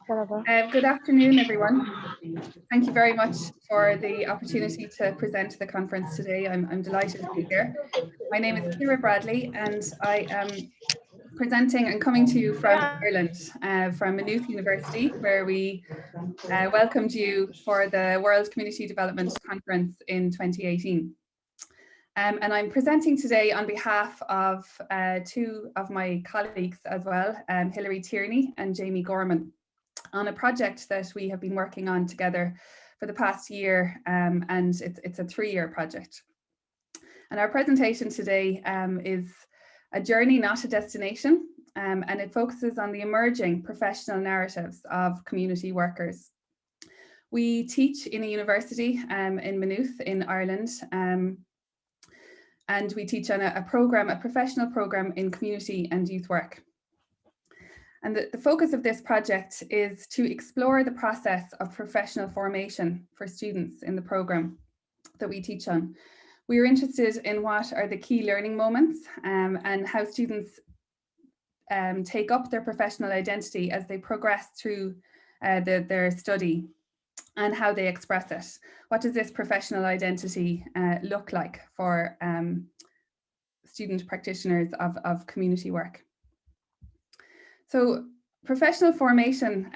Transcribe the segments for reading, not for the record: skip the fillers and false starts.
Good afternoon, everyone. Thank you very much for the opportunity to present the conference today. I'm delighted to be here. My name is Ciara Bradley, and I am presenting and coming to you from Ireland, from Maynooth University, where we welcomed you for the World Community Development Conference in 2018. And I'm presenting today on behalf of two of my colleagues as well, Hilary Tierney and Jamie Gorman, on a project that we have been working on together for the past year, and it's a 3-year project. And our presentation today is a journey, not a destination, and it focuses on the emerging professional narratives of community workers. We teach in a university in Maynooth in Ireland, and we teach on a professional program in community and youth work. And the focus of this project is to explore the process of professional formation for students in the program that we teach on. We are interested in what are the key learning moments and how students take up their professional identity as they progress through their study, and how they express it. What does this professional identity look like for student practitioners of community work? So professional formation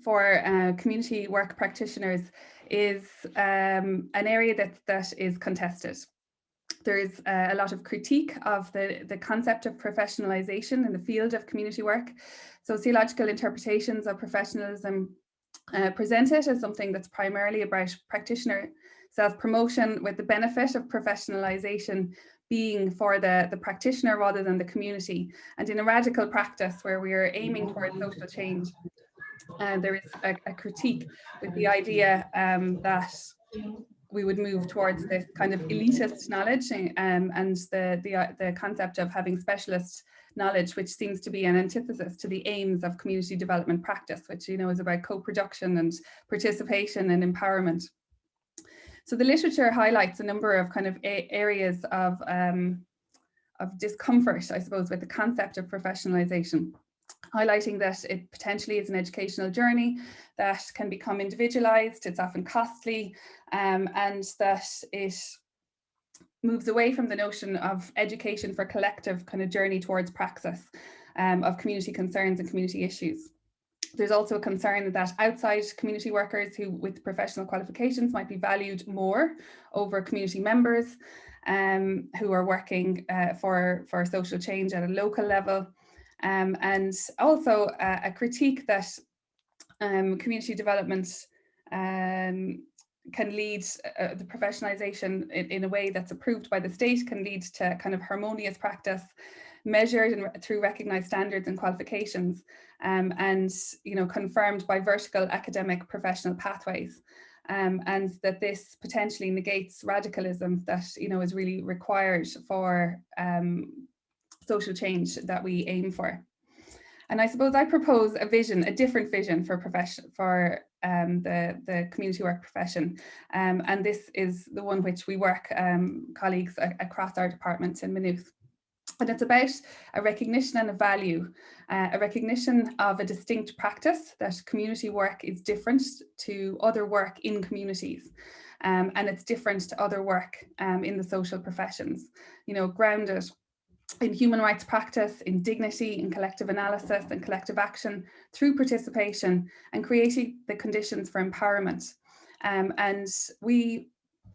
for community work practitioners is an area that is contested. There's a lot of critique of the concept of professionalization in the field of community work. Sociological interpretations of professionalism present it as something that's primarily about practitioner self-promotion, with the benefit of professionalization being for the practitioner rather than the community. And in a radical practice where we are aiming towards social change, there is a critique with the idea that we would move towards this kind of elitist knowledge and the concept of having specialist knowledge, which seems to be an antithesis to the aims of community development practice, which is about co-production and participation and empowerment. So the literature highlights a number of kind of areas of discomfort, I suppose, with the concept of professionalization, highlighting that it potentially is an educational journey that can become individualized, it's often costly, and that it moves away from the notion of education for collective kind of journey towards praxis of community concerns and community issues. There's also a concern that outside community workers who with professional qualifications might be valued more over community members who are working for social change at a local level. And also a critique that community development can lead, the professionalization in a way that's approved by the state can lead to kind of harmonious practice measured through recognized standards and qualifications, and confirmed by vertical academic professional pathways, and that this potentially negates radicalism that is really required for social change that we aim for. And I suppose I propose a different vision for the community work profession, and this is the one which we work colleagues across our departments in Maynooth. And it's about a recognition and a value, a recognition of a distinct practice, that community work is different to other work in communities, and it's different to other work in the social professions, grounded in human rights practice, in dignity, in collective analysis and collective action through participation, and creating the conditions for empowerment. And we,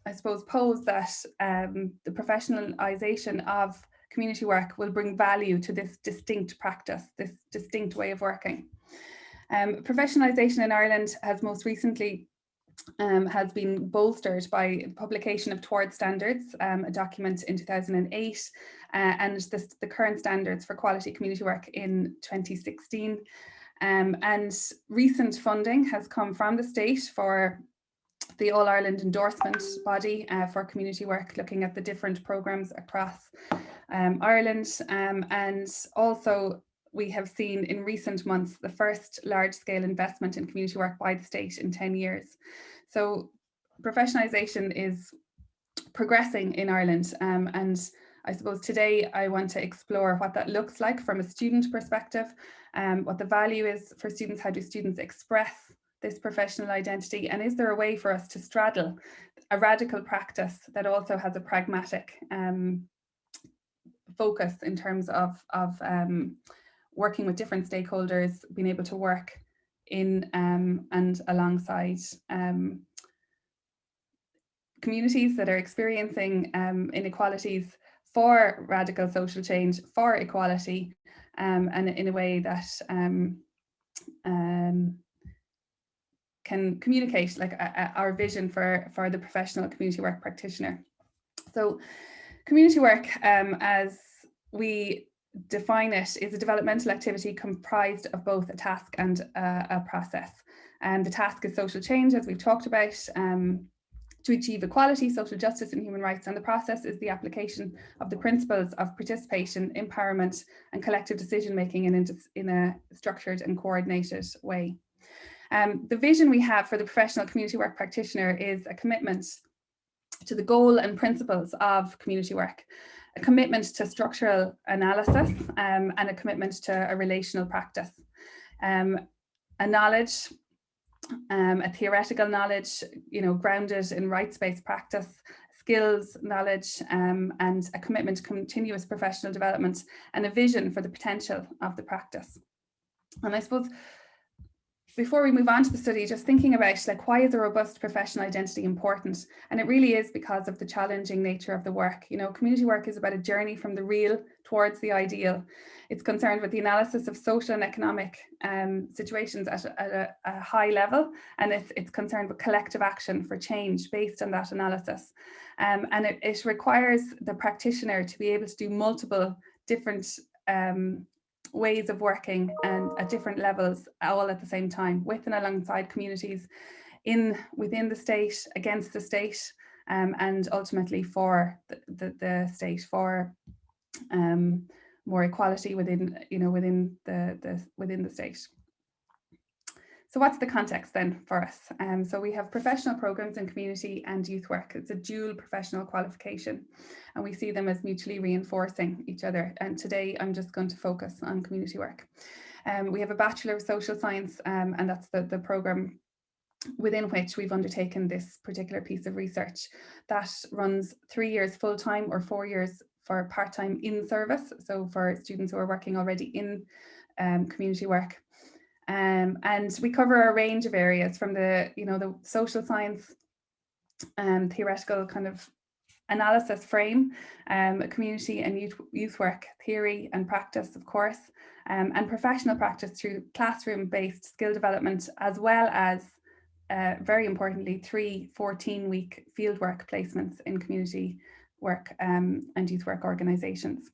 I suppose, pose that the professionalization of community work will bring value to this distinct practice, this distinct way of working. Professionalisation in Ireland has most recently has been bolstered by the publication of Towards Standards, a document in 2008, and the current standards for quality community work in 2016. And recent funding has come from the state for the All Ireland endorsement body for community work, looking at the different programmes across Ireland. And also we have seen in recent months the first large-scale investment in community work by the state in 10 years. So professionalisation is progressing in Ireland, and I suppose today I want to explore what that looks like from a student perspective, what the value is for students, how do students express this professional identity, and is there a way for us to straddle a radical practice that also has a pragmatic focus in terms of working with different stakeholders, being able to work in and alongside communities that are experiencing inequalities, for radical social change, for equality, and in a way that can communicate like our vision for the professional community work practitioner. So community work, as we define it, is a developmental activity comprised of both a task and a process. The task is social change, as we've talked about, to achieve equality, social justice and human rights, and the process is the application of the principles of participation, empowerment and collective decision making in a structured and coordinated way. The vision we have for the professional community work practitioner is a commitment to the goal and principles of community work, a commitment to structural analysis, and a commitment to a relational practice, a knowledge, a theoretical knowledge, grounded in rights-based practice, skills, knowledge, and a commitment to continuous professional development, and a vision for the potential of the practice. And I suppose before we move on to the study, just thinking about like, why is a robust professional identity important? And it really is because of the challenging nature of the work. Community work is about a journey from the real towards the ideal. It's concerned with the analysis of social and economic situations at a high level, and it's concerned with collective action for change based on that analysis. And it requires the practitioner to be able to do multiple different ways of working and at different levels all at the same time, with and alongside communities within the state, against the state, and ultimately for the state, for more equality within the state. So what's the context then for us? So we have professional programs in community and youth work. It's a dual professional qualification, and we see them as mutually reinforcing each other. And today I'm just going to focus on community work. We have a Bachelor of Social Science, and that's the program within which we've undertaken this particular piece of research. That runs 3 years full-time or 4 years for part-time in service. So for students who are working already in community work. And we cover a range of areas from the social science theoretical kind of analysis frame, community and youth work theory and practice, of course, and professional practice through classroom-based skill development, as well as very importantly 3 14-week fieldwork placements in community work and youth work organisations.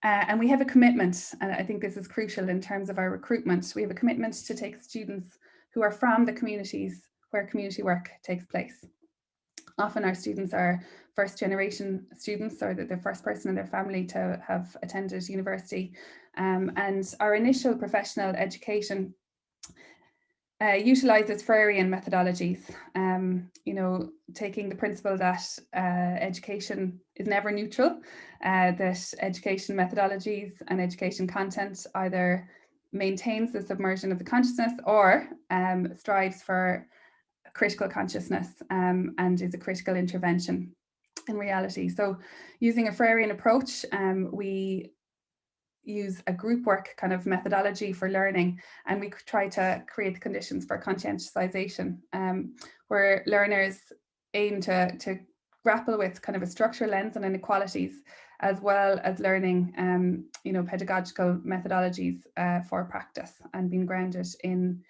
And we have a commitment, and I think this is crucial in terms of our recruitment. We have a commitment to take students who are from the communities where community work takes place. Often our students are first generation students, or the first person in their family to have attended university. And our initial professional education utilises Freirean methodologies, taking the principle that education is never neutral, that education methodologies and education content either maintains the submersion of the consciousness or strives for critical consciousness and is a critical intervention in reality. So using a Freirean approach, we use a group work kind of methodology for learning, and we try to create the conditions for conscientization, where learners aim to grapple with kind of a structural lens on inequalities, as well as learning pedagogical methodologies for practice, and being grounded in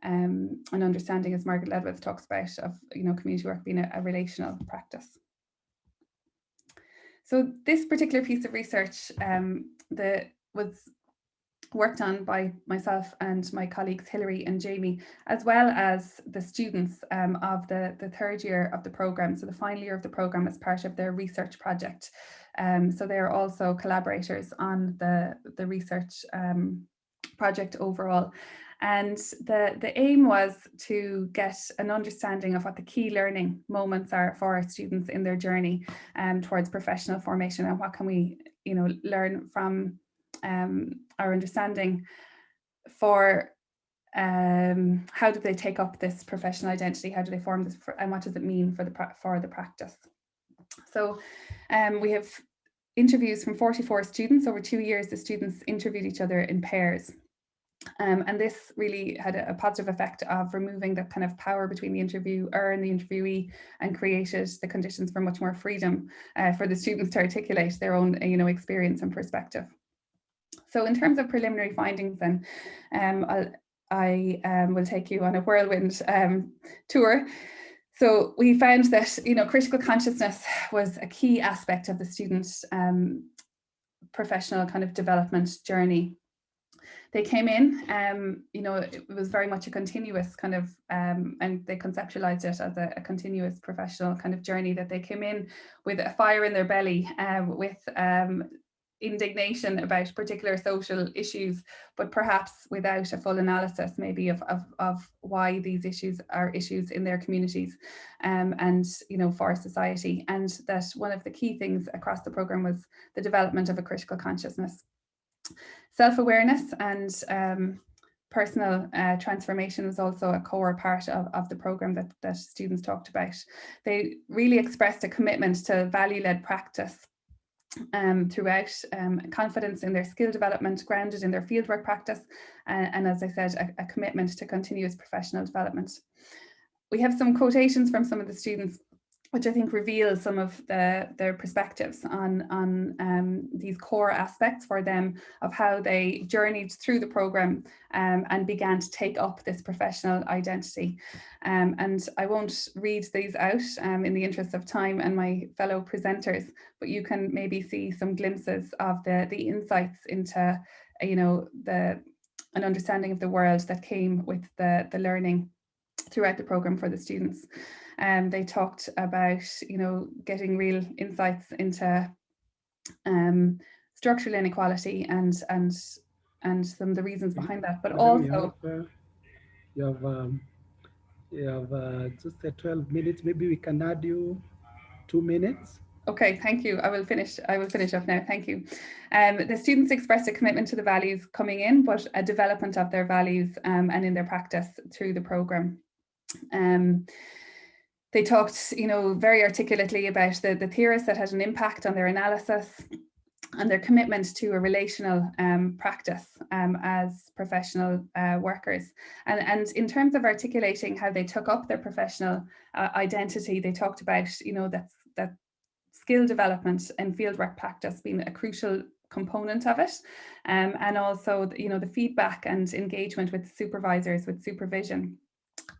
an understanding, as Margaret Ledwith talks about, of community work being a relational practice. So this particular piece of research was worked on by myself and my colleagues Hilary and Jamie, as well as the students of the third year of the programme, so the final year of the programme, as part of their research project. So they're also collaborators on the research project overall. And the aim was to get an understanding of what the key learning moments are for our students in their journey towards professional formation, and what can we, learn from our understanding for how do they take up this professional identity, how do they form this, and what does it mean for the practice. So we have interviews from 44 students. Over 2 years, the students interviewed each other in pairs. And this really had a positive effect of removing the kind of power between the interviewer and the interviewee, and created the conditions for much more freedom for the students to articulate their own experience and perspective. So in terms of preliminary findings, then I will take you on a whirlwind tour. So we found that critical consciousness was a key aspect of the students' professional kind of development journey. They came in, it was very much a continuous kind of, and they conceptualized it as a continuous professional kind of journey, that they came in with a fire in their belly, with indignation about particular social issues, but perhaps without a full analysis maybe of why these issues are issues in their communities, and for society. And that one of the key things across the programme was the development of a critical consciousness. Self-awareness and personal transformation was also a core part of the programme that students talked about. They really expressed a commitment to value-led practice throughout, confidence in their skill development, grounded in their fieldwork practice, and as I said, a commitment to continuous professional development. We have some quotations from some of the students, which I think reveals some of their perspectives on these core aspects for them of how they journeyed through the programme and began to take up this professional identity. And I won't read these out in the interest of time and my fellow presenters, but you can maybe see some glimpses of the insights into an understanding of the world that came with the learning throughout the programme for the students. They talked about, getting real insights into structural inequality and some of the reasons behind that, but also you have just 12 minutes. Maybe we can add you 2 minutes. Okay, thank you. I will finish up now. Thank you. The students expressed a commitment to the values coming in, but a development of their values and in their practice through the programme. They talked, very articulately about the theories that had an impact on their analysis and their commitment to a relational practice as professional workers. And in terms of articulating how they took up their professional identity, they talked about, that skill development and fieldwork practice being a crucial component of it, and also, the feedback and engagement with supervisors, with supervision,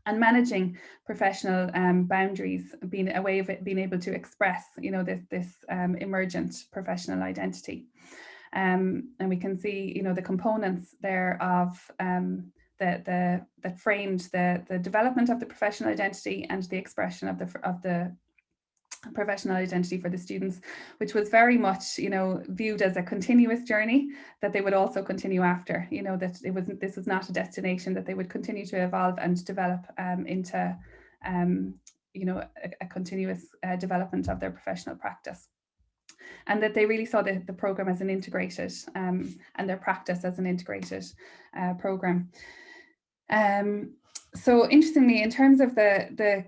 and managing professional boundaries being a way of it being able to express, this emergent professional identity. And we can see, the components there of that framed the development of the professional identity and the expression of the professional identity for the students, which was very much, viewed as a continuous journey that they would also continue after, that this was not a destination, that they would continue to evolve and develop into, a continuous development of their professional practice. And that they really saw the programme as an integrated, and their practice as an integrated programme. So interestingly, in terms of the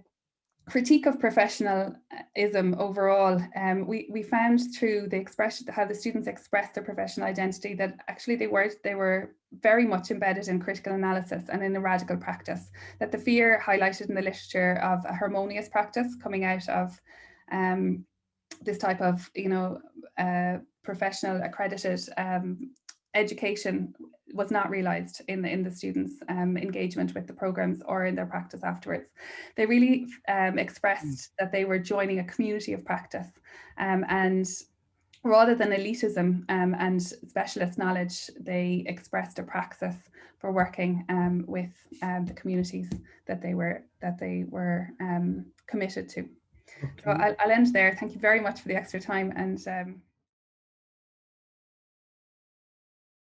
critique of professionalism overall, we found through the expression, how the students expressed their professional identity, that actually they were very much embedded in critical analysis and in a radical practice. That the fear highlighted in the literature of a harmonious practice coming out of this type of professional accredited education was not realised in the students' engagement with the programmes or in their practice afterwards. They really expressed that they were joining a community of practice, and rather than elitism and specialist knowledge, they expressed a praxis for working with the communities that they were committed to. Okay. So I'll end there. Thank you very much for the extra time, and